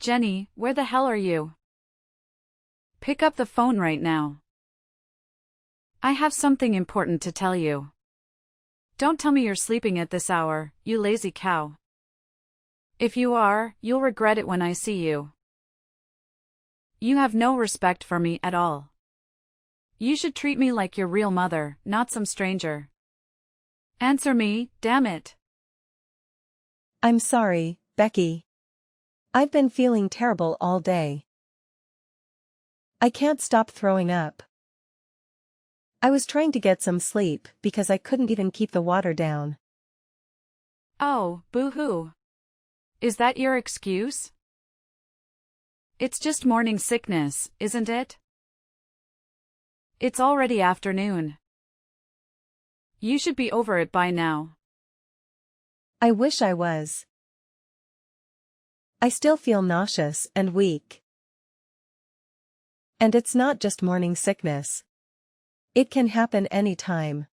Jenny, where the hell are you? Pick up the phone right now. I have something important to tell you. Don't tell me you're sleeping at this hour, you lazy cow. If you are, you'll regret it when I see you. You have no respect for me at all. You should treat me like your real mother, not some stranger. Answer me, damn it. I'm sorry, Becky. I've been feeling terrible all day. I can't stop throwing up. I was trying to get some sleep because I couldn't even keep the water down. Oh, boo-hoo. Is that your excuse? It's just morning sickness, isn't it? It's already afternoon. You should be over it by now. I wish I was. I still feel nauseous and weak. And it's not just morning sickness. It can happen any time.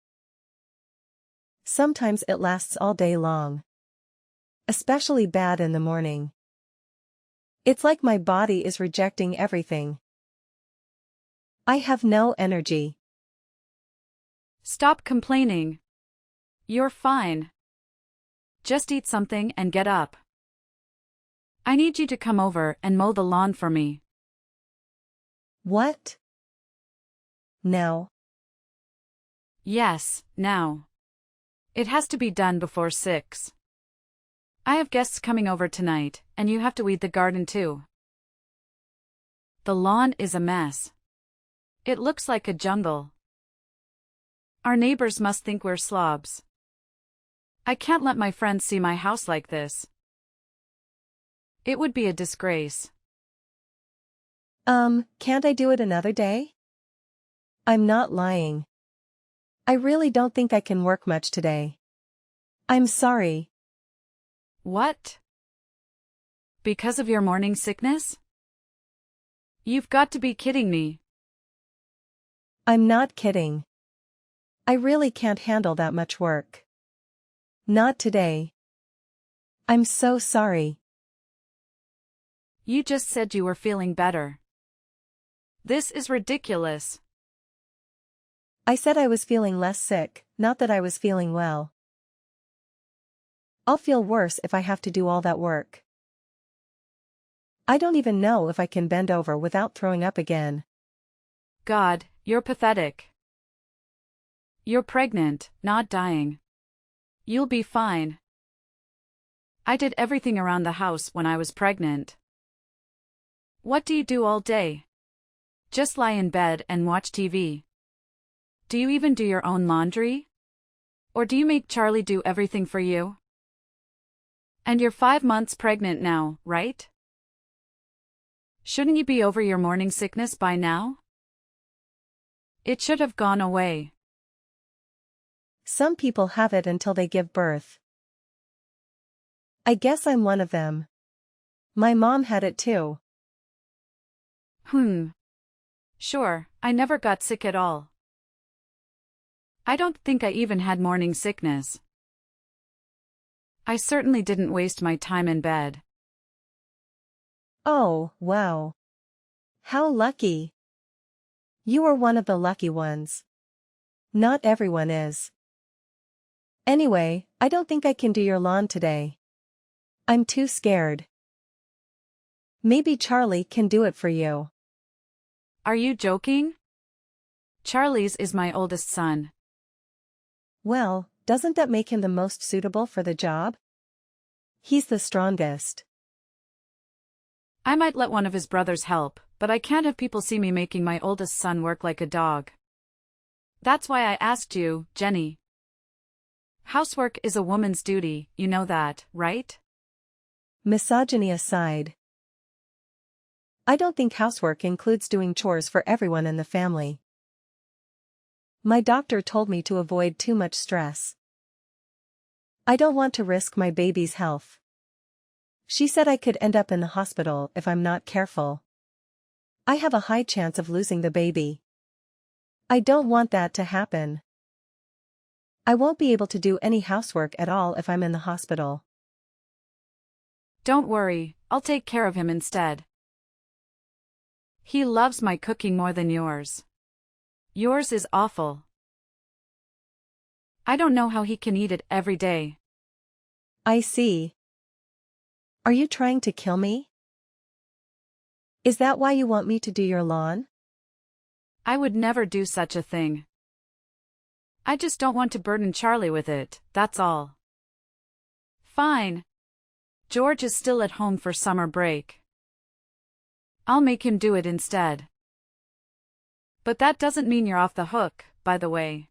Sometimes it lasts all day long. Especially bad in the morning. It's like my body is rejecting everything. I have no energy. Stop complaining. You're fine. Just eat something and get up. I need you to come over and mow the lawn for me. What? Now? Yes, now. It has to be done before 6. I have guests coming over tonight, and you have to weed the garden too. The lawn is a mess. It looks like a jungle. Our neighbors must think we're slobs. I can't let my friends see my house like this. It would be a disgrace. Can't I do it another day? I'm not lying. I really don't think I can work much today. I'm sorry. What? Because of your morning sickness? You've got to be kidding me. I'm not kidding. I really can't handle that much work. Not today. I'm so sorry. You just said you were feeling better. This is ridiculous. I said I was feeling less sick, not that I was feeling well. I'll feel worse if I have to do all that work. I don't even know if I can bend over without throwing up again. God, you're pathetic. You're pregnant, not dying. You'll be fine. I did everything around the house when I was pregnant. What do you do all day? Just lie in bed and watch TV. Do you even do your own laundry? Or do you make Charlie do everything for you? And you're 5 months pregnant now, right? Shouldn't you be over your morning sickness by now? It should have gone away. Some people have it until they give birth. I guess I'm one of them. My mom had it too. Sure, I never got sick at all. I don't think I even had morning sickness. I certainly didn't waste my time in bed. Oh, wow. How lucky. You are one of the lucky ones. Not everyone is. Anyway, I don't think I can do your lawn today. I'm too scared. Maybe Charlie can do it for you. Are you joking? Charlie's is my oldest son. Well, doesn't that make him the most suitable for the job? He's the strongest. I might let one of his brothers help, but I can't have people see me making my oldest son work like a dog. That's why I asked you, Jenny. Housework is a woman's duty, you know that, right? Misogyny aside. I don't think housework includes doing chores for everyone in the family. My doctor told me to avoid too much stress. I don't want to risk my baby's health. She said I could end up in the hospital if I'm not careful. I have a high chance of losing the baby. I don't want that to happen. I won't be able to do any housework at all if I'm in the hospital. Don't worry, I'll take care of him instead. He loves my cooking more than yours. Yours is awful. I don't know how he can eat it every day. I see. Are you trying to kill me? Is that why you want me to do your lawn? I would never do such a thing. I just don't want to burden Charlie with it, that's all. Fine. George is still at home for summer break. I'll make him do it instead. But that doesn't mean you're off the hook, by the way.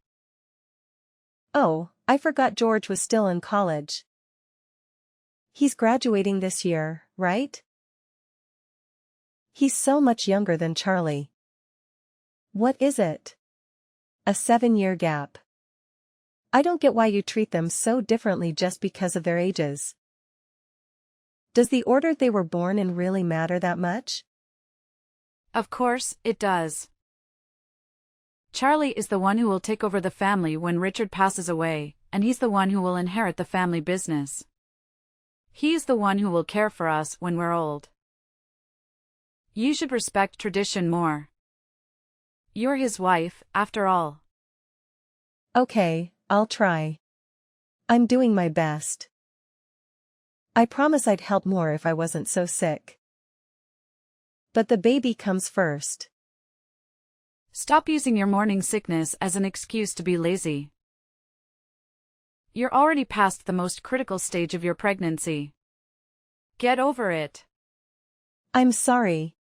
Oh, I forgot George was still in college. He's graduating this year, right? He's so much younger than Charlie. What is it? A 7-year gap. I don't get why you treat them so differently just because of their ages. Does the order they were born in really matter that much? Of course, it does. Charlie is the one who will take over the family when Richard passes away, and he's the one who will inherit the family business. He's the one who will care for us when we're old. You should respect tradition more. You're his wife, after all. Okay, I'll try. I'm doing my best. I promise I'd help more if I wasn't so sick. But the baby comes first. Stop using your morning sickness as an excuse to be lazy. You're already past the most critical stage of your pregnancy. Get over it. I'm sorry.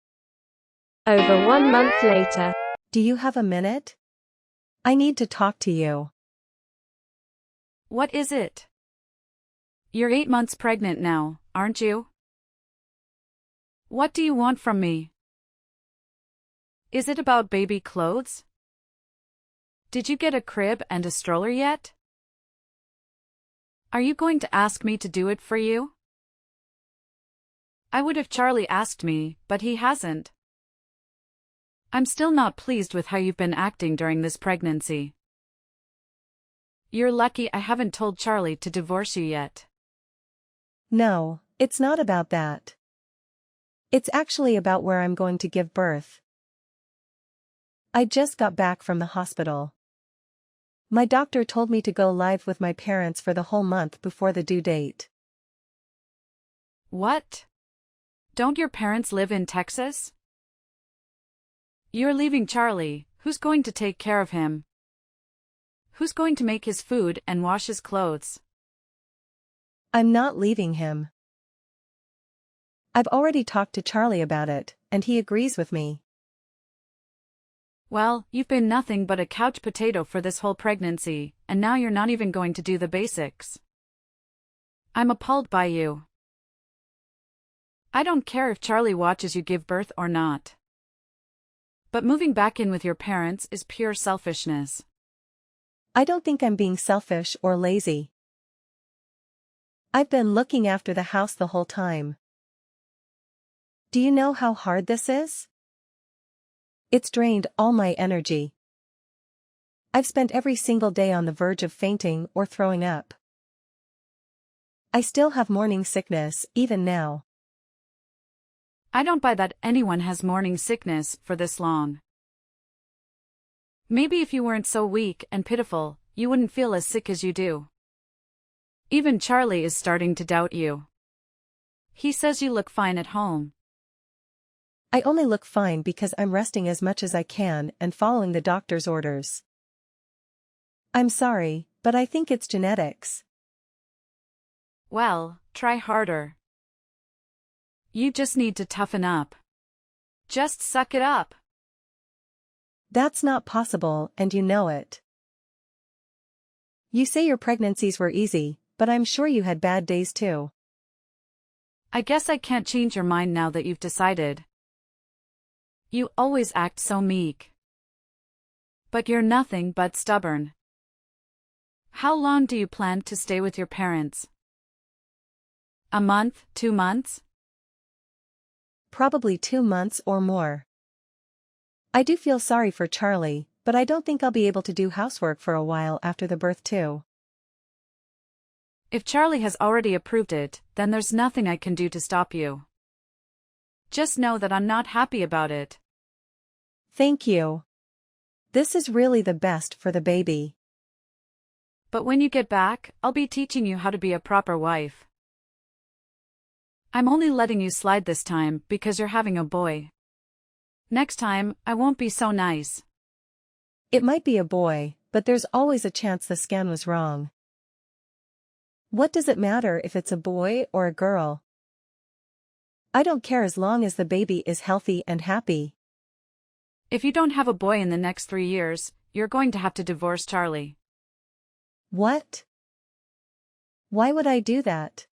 Over 1 month later. Do you have a minute? I need to talk to you. What is it? You're 8 months pregnant now, aren't you? What do you want from me? Is it about baby clothes? Did you get a crib and a stroller yet? Are you going to ask me to do it for you? I would if Charlie asked me, but he hasn't. I'm still not pleased with how you've been acting during this pregnancy. You're lucky I haven't told Charlie to divorce you yet. No, it's not about that. It's actually about where I'm going to give birth. I just got back from the hospital. My doctor told me to go live with my parents for the whole month before the due date. What? Don't your parents live in Texas? You're leaving Charlie, who's going to take care of him? Who's going to make his food and wash his clothes? I'm not leaving him. I've already talked to Charlie about it, and he agrees with me. Well, you've been nothing but a couch potato for this whole pregnancy, and now you're not even going to do the basics. I'm appalled by you. I don't care if Charlie watches you give birth or not. But moving back in with your parents is pure selfishness. I don't think I'm being selfish or lazy. I've been looking after the house the whole time. Do you know how hard this is? It's drained all my energy. I've spent every single day on the verge of fainting or throwing up. I still have morning sickness, even now. I don't buy that anyone has morning sickness for this long. Maybe if you weren't so weak and pitiful, you wouldn't feel as sick as you do. Even Charlie is starting to doubt you. He says you look fine at home. I only look fine because I'm resting as much as I can and following the doctor's orders. I'm sorry, but I think it's genetics. Well, try harder. You just need to toughen up. Just suck it up. That's not possible, and you know it. You say your pregnancies were easy, but I'm sure you had bad days too. I guess I can't change your mind now that you've decided. You always act so meek. But you're nothing but stubborn. How long do you plan to stay with your parents? A month, 2 months? Probably 2 months or more. I do feel sorry for Charlie, but I don't think I'll be able to do housework for a while after the birth too. If Charlie has already approved it, then there's nothing I can do to stop you. Just know that I'm not happy about it. Thank you. This is really the best for the baby. But when you get back, I'll be teaching you how to be a proper wife. I'm only letting you slide this time because you're having a boy. Next time, I won't be so nice. It might be a boy, but there's always a chance the scan was wrong. What does it matter if it's a boy or a girl? I don't care as long as the baby is healthy and happy. If you don't have a boy in the next 3 years, you're going to have to divorce Charlie. What? Why would I do that?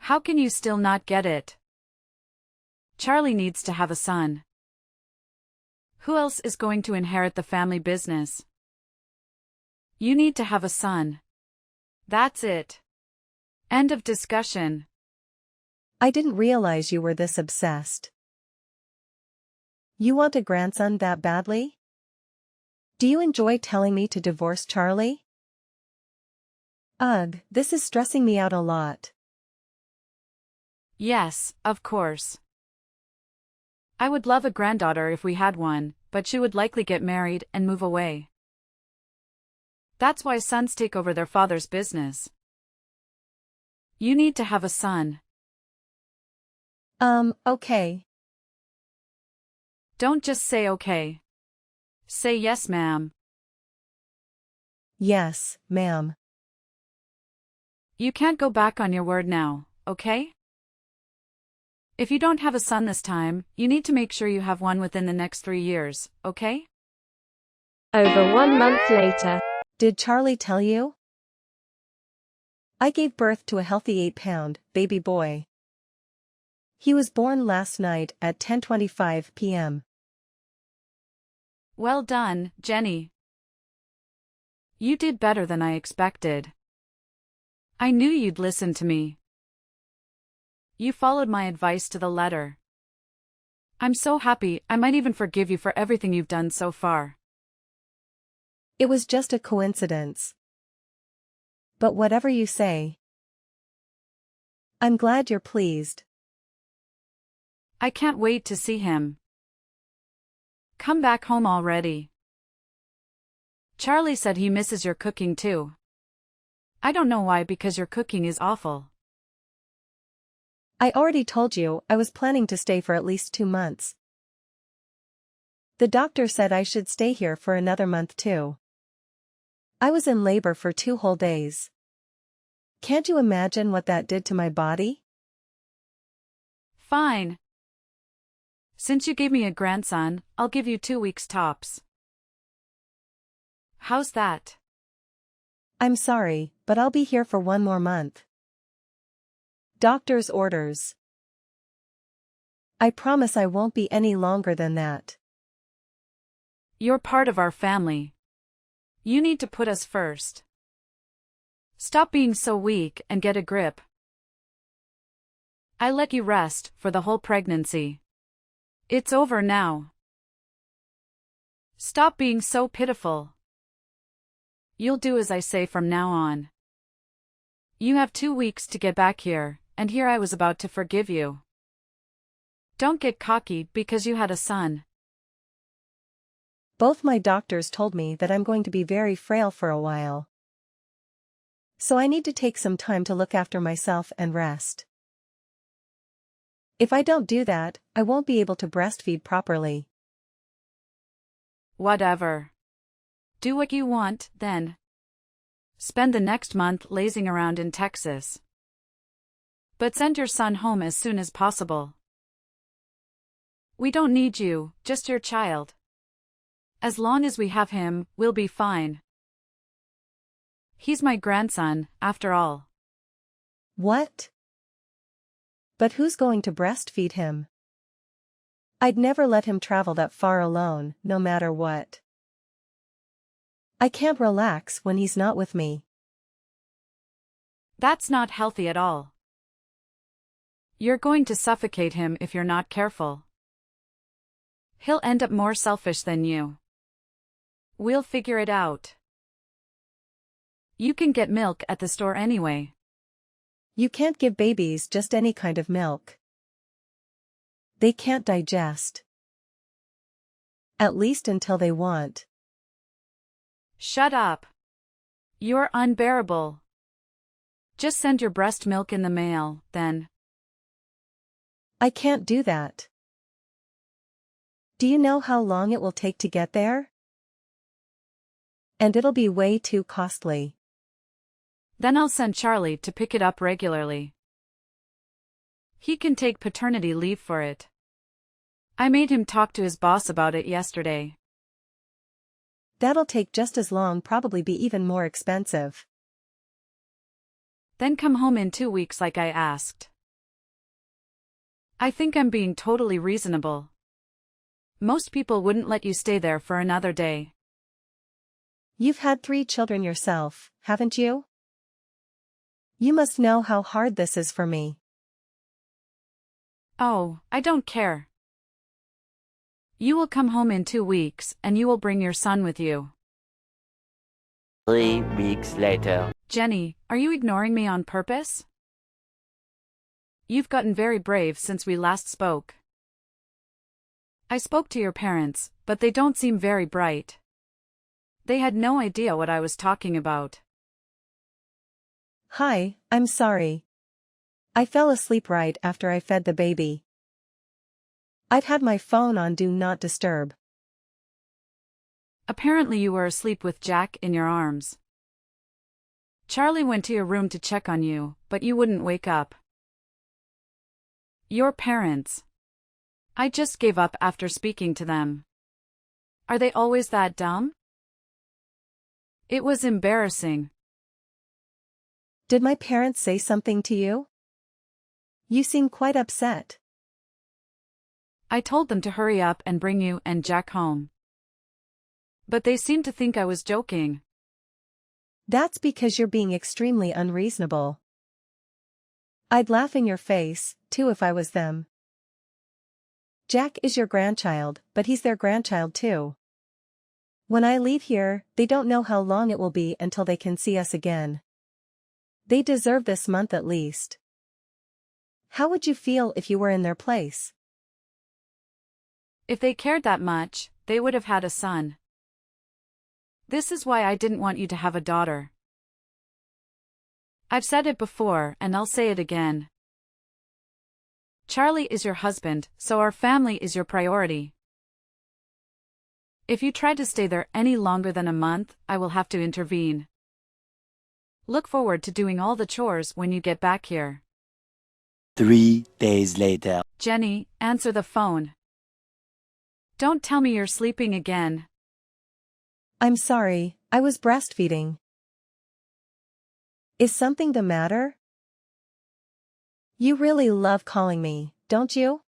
How can you still not get it? Charlie needs to have a son. Who else is going to inherit the family business? You need to have a son. That's it. End of discussion. I didn't realize you were this obsessed. You want a grandson that badly? Do you enjoy telling me to divorce Charlie? Ugh, this is stressing me out a lot. Yes, of course. I would love a granddaughter if we had one, but she would likely get married and move away. That's why sons take over their father's business. You need to have a son. Okay. Don't just say okay. Say yes, ma'am. Yes, ma'am. You can't go back on your word now, okay? If you don't have a son this time, you need to make sure you have one within the next 3 years, okay? Over 1 month later. Did Charlie tell you? I gave birth to a healthy 8-pound baby boy. He was born last night at 10:25 p.m. Well done, Jenny. You did better than I expected. I knew you'd listen to me. You followed my advice to the letter. I'm so happy, I might even forgive you for everything you've done so far. It was just a coincidence. But whatever you say. I'm glad you're pleased. I can't wait to see him. Come back home already. Charlie said he misses your cooking too. I don't know why, because your cooking is awful. I already told you I was planning to stay for at least 2 months. The doctor said I should stay here for another month too. I was in labor for 2 whole days. Can't you imagine what that did to my body? Fine. Since you gave me a grandson, I'll give you 2 weeks tops. How's that? I'm sorry, but I'll be here for 1 more month. Doctor's orders. I promise I won't be any longer than that. You're part of our family. You need to put us first. Stop being so weak and get a grip. I let you rest for the whole pregnancy. It's over now. Stop being so pitiful. You'll do as I say from now on. You have 2 weeks to get back here, and here I was about to forgive you. Don't get cocky because you had a son. Both my doctors told me that I'm going to be very frail for a while. So I need to take some time to look after myself and rest. If I don't do that, I won't be able to breastfeed properly. Whatever. Do what you want, then. Spend the next month lazing around in Texas. But send your son home as soon as possible. We don't need you, just your child. As long as we have him, we'll be fine. He's my grandson, after all. What? But who's going to breastfeed him? I'd never let him travel that far alone, no matter what. I can't relax when he's not with me. That's not healthy at all. You're going to suffocate him if you're not careful. He'll end up more selfish than you. We'll figure it out. You can get milk at the store anyway. You can't give babies just any kind of milk. They can't digest. At least until they want. Shut up. You're unbearable. Just send your breast milk in the mail, then. I can't do that. Do you know how long it will take to get there? And it'll be way too costly. Then I'll send Charlie to pick it up regularly. He can take paternity leave for it. I made him talk to his boss about it yesterday. That'll take just as long, probably be even more expensive. Then come home in 2 weeks like I asked. I think I'm being totally reasonable. Most people wouldn't let you stay there for another day. You've had 3 children yourself, haven't you? You must know how hard this is for me. Oh, I don't care. You will come home in 2 weeks and you will bring your son with you. 3 weeks later. Jenny, are you ignoring me on purpose? You've gotten very brave since we last spoke. I spoke to your parents, but they don't seem very bright. They had no idea what I was talking about. Hi, I'm sorry. I fell asleep right after I fed the baby. I've had my phone on Do Not Disturb. Apparently you were asleep with Jack in your arms. Charlie went to your room to check on you, but you wouldn't wake up. Your parents. I just gave up after speaking to them. Are they always that dumb? It was embarrassing. Did my parents say something to you? You seem quite upset. I told them to hurry up and bring you and Jack home. But they seemed to think I was joking. That's because you're being extremely unreasonable. I'd laugh in your face, too, if I was them. Jack is your grandchild, but he's their grandchild too. When I leave here, they don't know how long it will be until they can see us again. They deserve this month at least. How would you feel if you were in their place? If they cared that much, they would have had a son. This is why I didn't want you to have a daughter. I've said it before and I'll say it again. Charlie is your husband, so our family is your priority. If you try to stay there any longer than a month, I will have to intervene. Look forward to doing all the chores when you get back here. 3 days later. Jenny, answer the phone. Don't tell me you're sleeping again. I'm sorry, I was breastfeeding. Is something the matter? You really love calling me, don't you?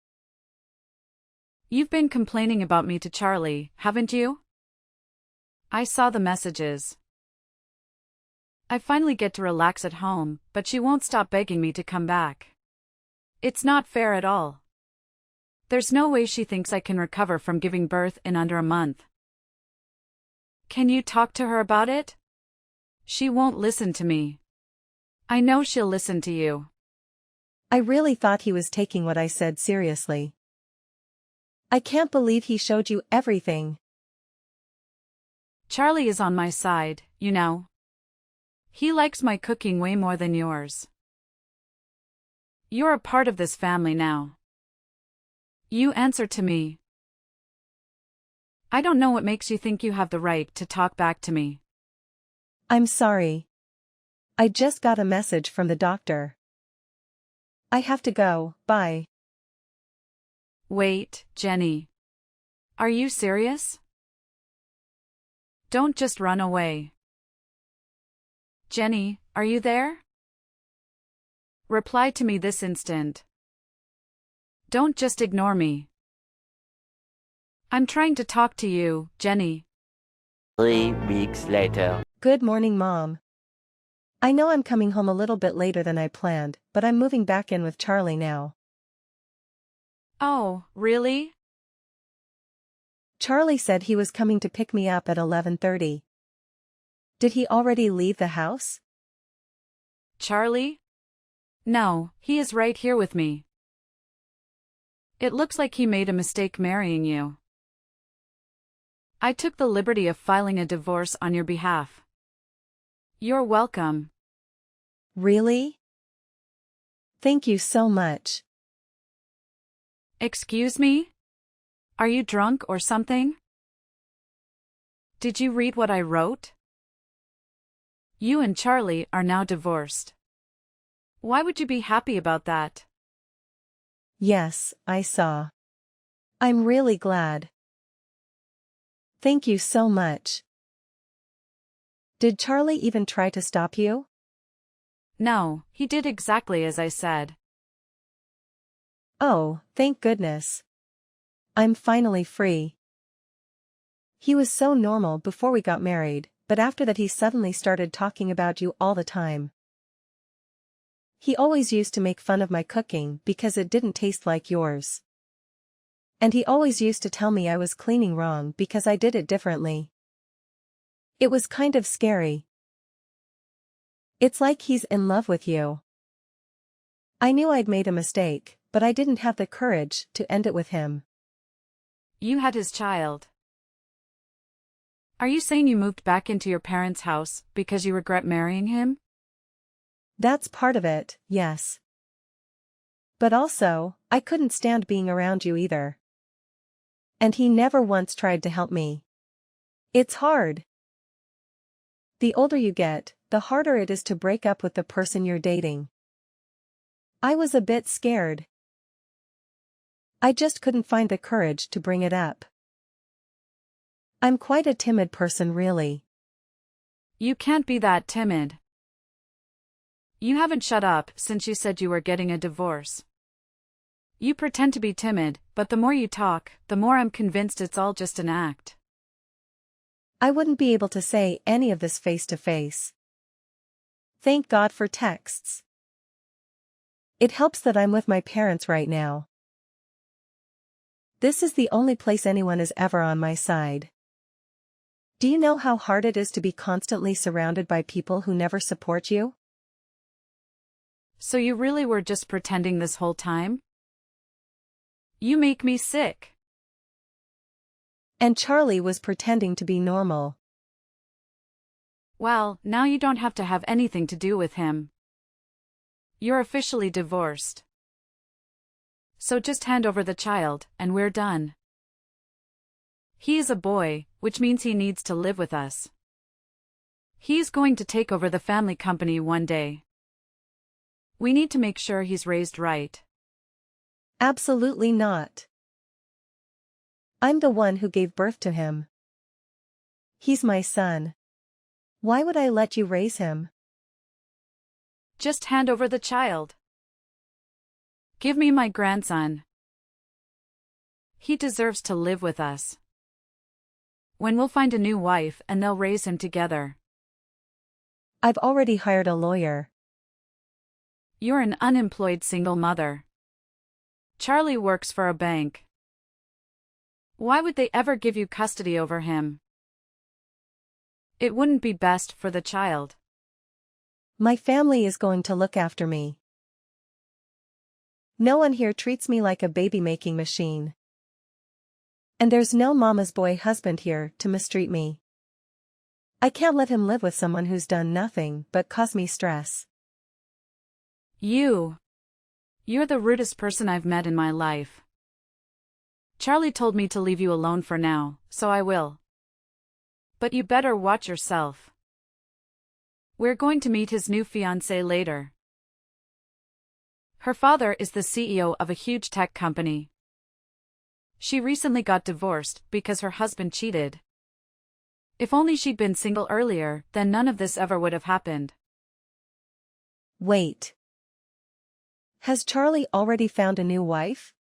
You've been complaining about me to Charlie, haven't you? I saw the messages. I finally get to relax at home, but she won't stop begging me to come back. It's not fair at all. There's no way she thinks I can recover from giving birth in under a month. Can you talk to her about it? She won't listen to me. I know she'll listen to you. I really thought he was taking what I said seriously. I can't believe he showed you everything. Charlie is on my side, you know. He likes my cooking way more than yours. You're a part of this family now. You answer to me. I don't know what makes you think you have the right to talk back to me. I'm sorry. I just got a message from the doctor. I have to go, bye. Wait, Jenny. Are you serious? Don't just run away. Jenny, are you there? Reply to me this instant. Don't just ignore me. I'm trying to talk to you, Jenny. 3 weeks later. Good morning, Mom. I know I'm coming home a little bit later than I planned, but I'm moving back in with Charlie now. Oh, really? Charlie said he was coming to pick me up at 11:30. Did he already leave the house? Charlie? No, he is right here with me. It looks like he made a mistake marrying you. I took the liberty of filing a divorce on your behalf. You're welcome. Really? Thank you so much. Excuse me? Are you drunk or something? Did you read what I wrote? You and Charlie are now divorced. Why would you be happy about that? Yes, I saw. I'm really glad. Thank you so much. Did Charlie even try to stop you? No, he did exactly as I said. Oh, thank goodness. I'm finally free. He was so normal before we got married, but after that he suddenly started talking about you all the time. He always used to make fun of my cooking because it didn't taste like yours. And he always used to tell me I was cleaning wrong because I did it differently. It was kind of scary. It's like he's in love with you. I knew I'd made a mistake, but I didn't have the courage to end it with him. You had his child. Are you saying you moved back into your parents' house because you regret marrying him? That's part of it, yes. But also, I couldn't stand being around you either. And he never once tried to help me. It's hard. The older you get, the harder it is to break up with the person you're dating. I was a bit scared. I just couldn't find the courage to bring it up. I'm quite a timid person, really. You can't be that timid. You haven't shut up since you said you were getting a divorce. You pretend to be timid, but the more you talk, the more I'm convinced it's all just an act. I wouldn't be able to say any of this face to face. Thank God for texts. It helps that I'm with my parents right now. This is the only place anyone is ever on my side. Do you know how hard it is to be constantly surrounded by people who never support you? So you really were just pretending this whole time? You make me sick. And Charlie was pretending to be normal. Well, now you don't have to have anything to do with him. You're officially divorced. So just hand over the child, and we're done. He is a boy, which means he needs to live with us. He's going to take over the family company one day. We need to make sure he's raised right. Absolutely not. I'm the one who gave birth to him. He's my son. Why would I let you raise him? Just hand over the child. Give me my grandson. He deserves to live with us. When we'll find a new wife and they'll raise him together. I've already hired a lawyer. You're an unemployed single mother. Charlie works for a bank. Why would they ever give you custody over him? It wouldn't be best for the child. My family is going to look after me. No one here treats me like a baby-making machine. And there's no mama's boy husband here to mistreat me. I can't let him live with someone who's done nothing but cause me stress. You're the rudest person I've met in my life. Charlie told me to leave you alone for now, so I will. But you better watch yourself. We're going to meet his new fiancée later. Her father is the CEO of a huge tech company. She recently got divorced because her husband cheated. If only she'd been single earlier, then none of this ever would have happened. Wait. Has Charlie already found a new wife?